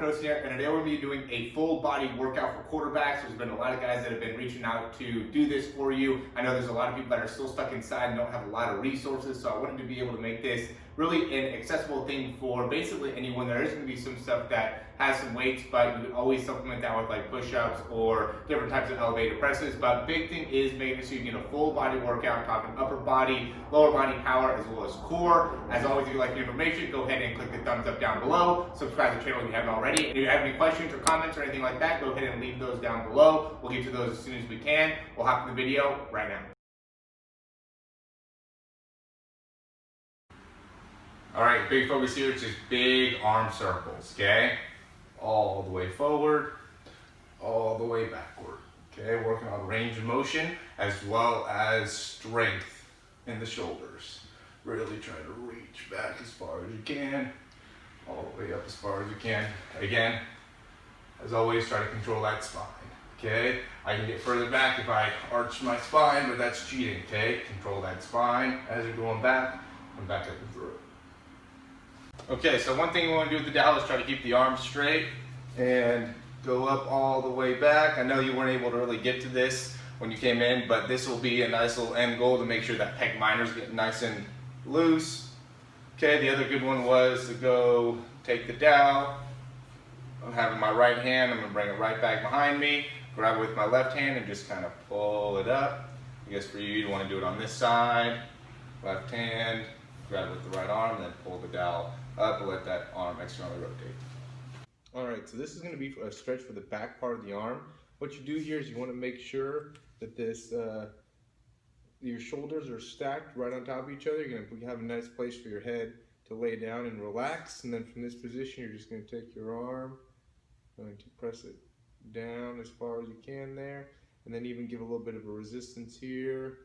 Morey Croson here, and today we're going to be doing a full body workout for quarterbacks. There's been a lot of guys that have been reaching out to do this for you. I know there's a lot of people that are still stuck inside and don't have a lot of resources, so I wanted to be able to make this really an accessible thing for basically anyone. There is going to be some stuff that has some weights, but you can always supplement that with like push-ups or different types of elevated presses. But big thing is making it so you get a full body workout, talking upper body, lower body power, as well as core. As always, if you like the information, go ahead and click the thumbs up down below. Subscribe to the channel if you haven't already. And if you have any questions or comments or anything like that, go ahead and leave those down below. We'll get to those as soon as we can. We'll hop in the video right now. All right, big focus here is just big arm circles, okay? All the way forward, all the way backward, okay? Working on range of motion as well as strength in the shoulders. Really try to reach back as far as you can, all the way up as far as you can. Again, as always, try to control that spine, okay? I can get further back if I arch my spine, but that's cheating, okay? Control that spine as you're going back and back up and through. Okay, so one thing we want to do with the dowel is try to keep the arms straight and go up all the way back. I know you weren't able to really get to this when you came in, but this will be a nice little end goal to make sure that pec minors get nice and loose. Okay, the other good one was to go take the dowel. I'm having my right hand, I'm going to bring it right back behind me, grab it with my left hand and just kind of pull it up. I guess for you, you want to do it on this side, left hand, grab it with the right arm, then pull the dowel up and let that arm externally rotate. Alright, so this is going to be a stretch for the back part of the arm. What you do here is you want to make sure that your shoulders are stacked right on top of each other. You're going to have a nice place for your head to lay down and relax. And then from this position, you're just going to take your arm, going to press it down as far as you can there. And then even give a little bit of a resistance here.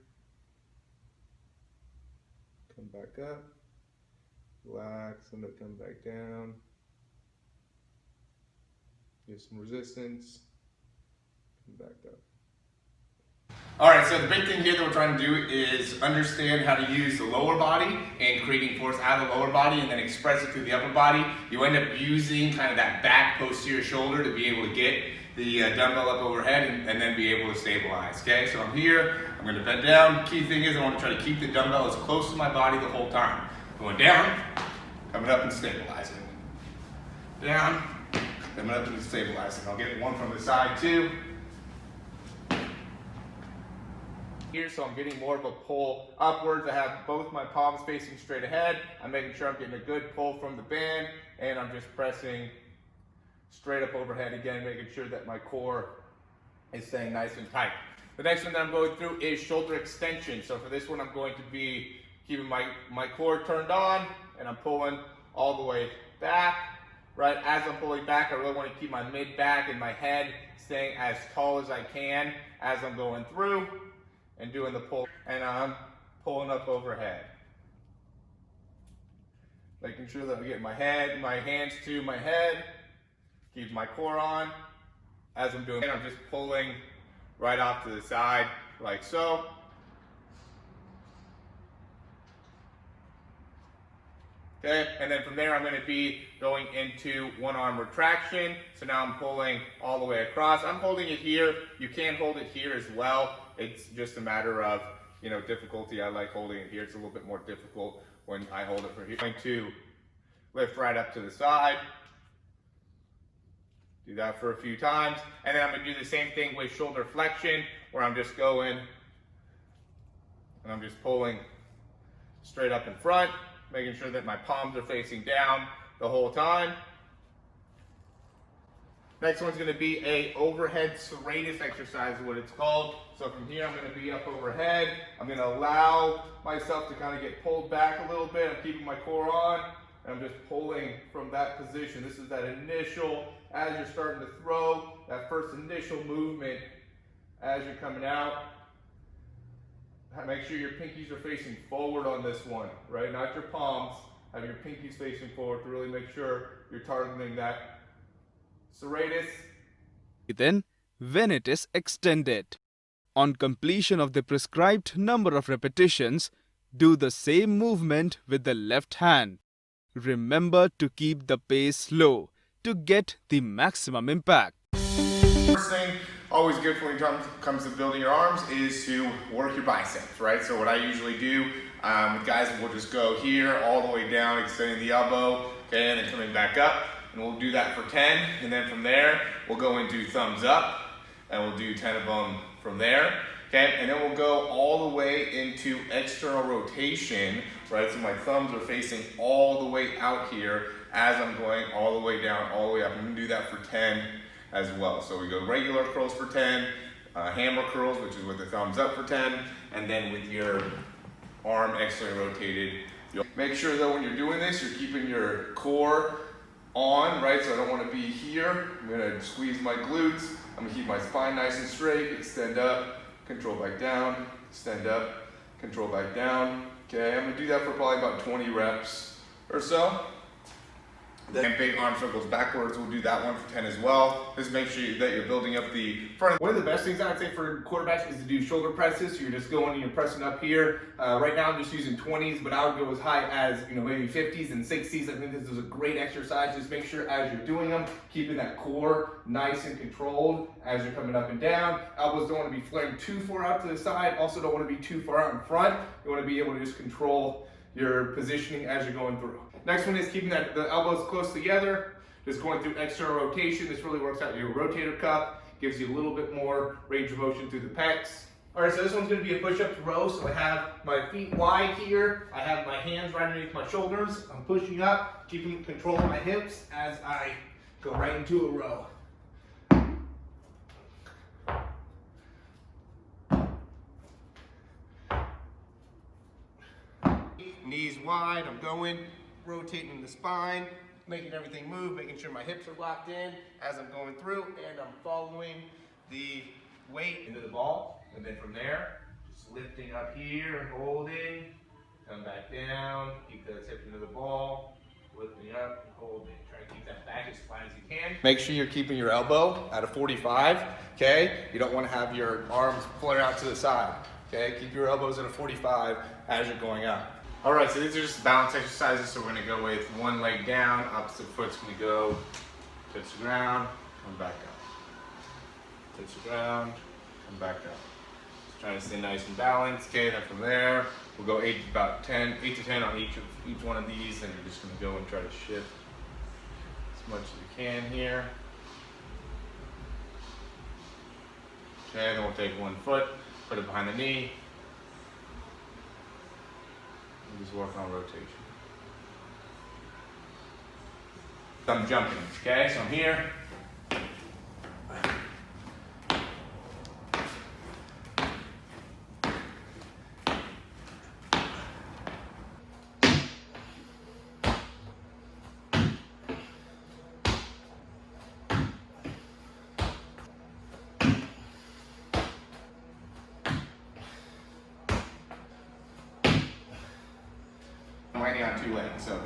Come back up. Relax, and then come back down. Give some resistance. Come back up. Alright, so the big thing here that we're trying to do is understand how to use the lower body and creating force out of the lower body and then express it through the upper body. You end up using kind of that back posterior shoulder to be able to get the dumbbell up overhead and then be able to stabilize. Okay, so I'm here, I'm going to bend down. Key thing is I want to try to keep the dumbbell as close to my body the whole time. Going down, coming up and stabilizing. Down, coming up and stabilizing. I'll get one from the side too. Here, so I'm getting more of a pull upwards. I have both my palms facing straight ahead. I'm making sure I'm getting a good pull from the band, and I'm just pressing straight up overhead again, making sure that my core is staying nice and tight. The next one that I'm going through is shoulder extension. So for this one, I'm going to be keeping my core turned on, and I'm pulling all the way back. Right as I'm pulling back, I really want to keep my mid back and my head staying as tall as I can as I'm going through and doing the pull, and I'm pulling up overhead. Making sure that I get my hands to my head, keep my core on as I'm doing it. I'm just pulling right off to the side like so. Okay, and then from there I'm going to be going into one arm retraction. So now I'm pulling all the way across. I'm holding it here. You can hold it here as well. It's just a matter of, difficulty. I like holding it here. It's a little bit more difficult when I hold it for here. I'm going to lift right up to the side. Do that for a few times. And then I'm going to do the same thing with shoulder flexion, where I'm just going and I'm just pulling straight up in front, making sure that my palms are facing down the whole time. Next one's going to be a overhead serratus exercise is what it's called. So from here I'm going to be up overhead. I'm going to allow myself to kind of get pulled back a little bit. I'm keeping my core on. And I'm just pulling from that position. This is that initial, as you're starting to throw, that first initial movement as you're coming out. Make sure your pinkies are facing forward on this one, right? Not your palms. Have your pinkies facing forward to really make sure you're targeting that serratus. Then, when it is extended, on completion of the prescribed number of repetitions, do the same movement with the left hand. Remember to keep the pace low. to get the maximum impact. First thing, always good when it comes to building your arms, is to work your biceps, right? So what I usually do with guys, we'll just go here all the way down, extending the elbow, okay, and then coming back up, and we'll do that for 10, and then from there, we'll go into thumbs up, and we'll do 10 of them from there, okay, and then we'll go all the way into external rotation, right? So my thumbs are facing all the way out here as I'm going all the way down, all the way up. I'm gonna do that for 10 as well. So we go regular curls for 10, hammer curls, which is with the thumbs up for 10, and then with your arm externally rotated. Make sure though when you're doing this, you're keeping your core on, right? So I don't want to be here. I'm gonna squeeze my glutes. I'm gonna keep my spine nice and straight, extend up, control back down, extend up, control back down. Okay, I'm gonna do that for probably about 20 reps or so. Then big arm circles backwards, we'll do that one for 10 as well. Just make sure that you're building up the front. One of the best things I'd say for quarterbacks is to do shoulder presses. So you're just going and you're pressing up here. Right now I'm just using 20s, but I would go as high as maybe 50s and 60s. I think this is a great exercise. Just make sure as you're doing them, keeping that core nice and controlled as you're coming up and down. Elbows don't want to be flaring too far out to the side. Also don't want to be too far out in front. You want to be able to just control your positioning as you're going through. Next one is keeping the elbows close together, just going through external rotation. This really works out your rotator cuff, gives you a little bit more range of motion through the pecs. All right, so this one's gonna be a push-up to row. So I have my feet wide here. I have my hands right underneath my shoulders. I'm pushing up, keeping control of my hips as I go right into a row. Knees wide, I'm going, rotating the spine, making everything move, making sure my hips are locked in as I'm going through, and I'm following the weight into the ball. And then from there, just lifting up here and holding, come back down, keep those hips into the ball, lifting up and holding. Try to keep that back as flat as you can. Make sure you're keeping your elbow at a 45, okay? You don't want to have your arms flare out to the side, okay? Keep your elbows at a 45 as you're going up. All right, so these are just balance exercises. So we're gonna go with one leg down, opposite foot's gonna go, touch the ground, come back up. Touch the ground, come back up. Just trying to stay nice and balanced. Okay, then from there, we'll go 8 to 10 on each one of these, and you're just gonna go and try to shift as much as you can here. Okay, then we'll take one foot, put it behind the knee, and just work on rotation. So I'm jumping, okay? So I'm here. I'm landing on 2 legs, so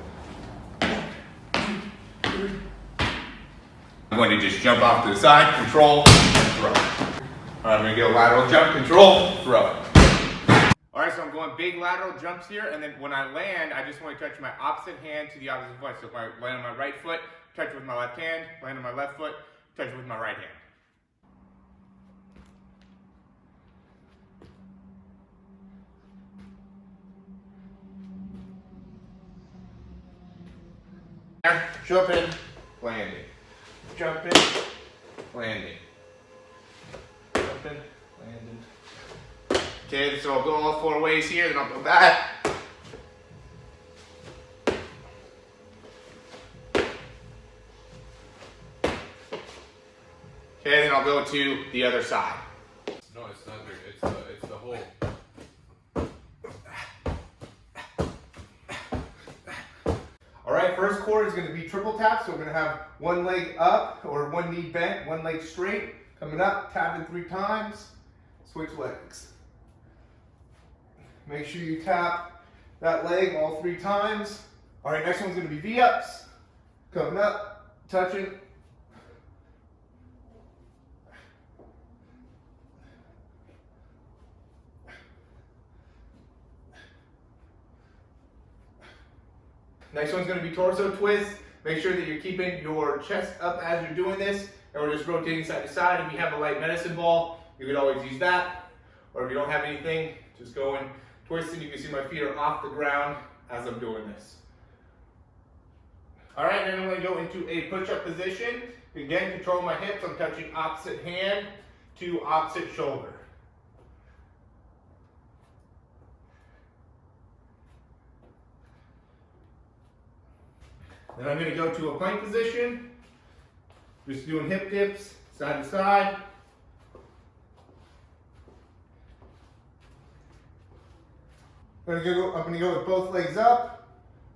I'm going to just jump off to the side, control, and throw. All right, I'm going to go lateral jump, control, throw. All right, so I'm going big lateral jumps here, and then when I land, I just want to touch my opposite hand to the opposite foot. So if I land on my right foot, touch it with my left hand, land on my left foot, touch it with my right hand. Jumping, landing. Jumping, landing. Jumping, landing. Okay, so I'll go all 4 ways here, then I'll go back. Okay, then I'll go to the other side. No, it's not big. It's the whole. All right, first core is going to be triple tap. So we're going to have one leg up or one knee bent, one leg straight. Coming up, tapping 3 times. Switch legs. Make sure you tap that leg all 3 times. All right, next one's going to be V-ups. Coming up, touching. Next one's going to be torso twist. Make sure that you're keeping your chest up as you're doing this, and we're just rotating side to side. If you have a light medicine ball, you could always use that. Or if you don't have anything, just go and twist, and you can see my feet are off the ground as I'm doing this. All right, then I'm going to go into a push-up position. Again, control my hips. I'm touching opposite hand to opposite shoulder. Then I'm going to go to a plank position. Just doing hip dips, side to side. I'm going to go with both legs up,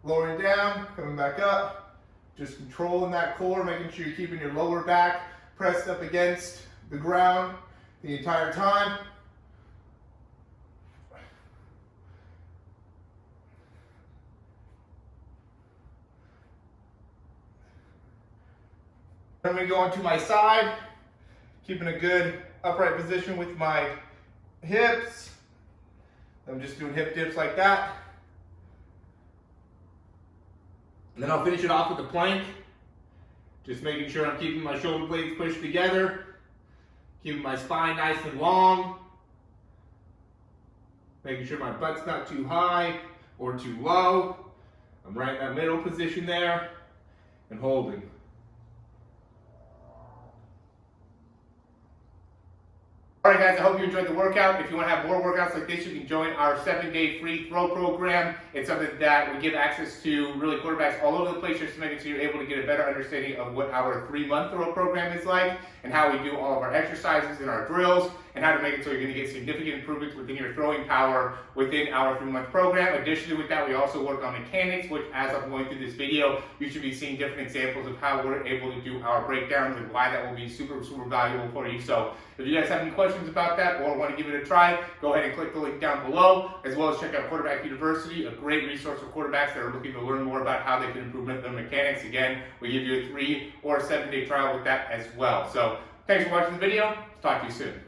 lowering down, coming back up. Just controlling that core, making sure you're keeping your lower back pressed up against the ground the entire time. I'm going to go onto my side, keeping a good upright position with my hips. I'm just doing hip dips like that. And then I'll finish it off with the plank. Just making sure I'm keeping my shoulder blades pushed together, keeping my spine nice and long, making sure my butt's not too high or too low. I'm right in that middle position there and holding. All right, guys, I hope you enjoyed the workout. If you want to have more workouts like this, you can join our 7-day free throw program. It's something that we give access to really quarterbacks all over the place, just to make it so you're able to get a better understanding of what our 3-month throw program is like, and how we do all of our exercises and our drills, and how to make it so you're going to get significant improvements within your throwing power within our 3-month program. Additionally with that, we also work on mechanics, which as I'm going through this video, you should be seeing different examples of how we're able to do our breakdowns and why that will be super, super valuable for you. So if you guys have any questions about that or want to give it a try, go ahead and click the link down below, as well as check out Quarterback University, a great resource for quarterbacks that are looking to learn more about how they can improve their mechanics. Again, we give you a 3 or 7-day trial with that as well. So thanks for watching the video. Talk to you soon.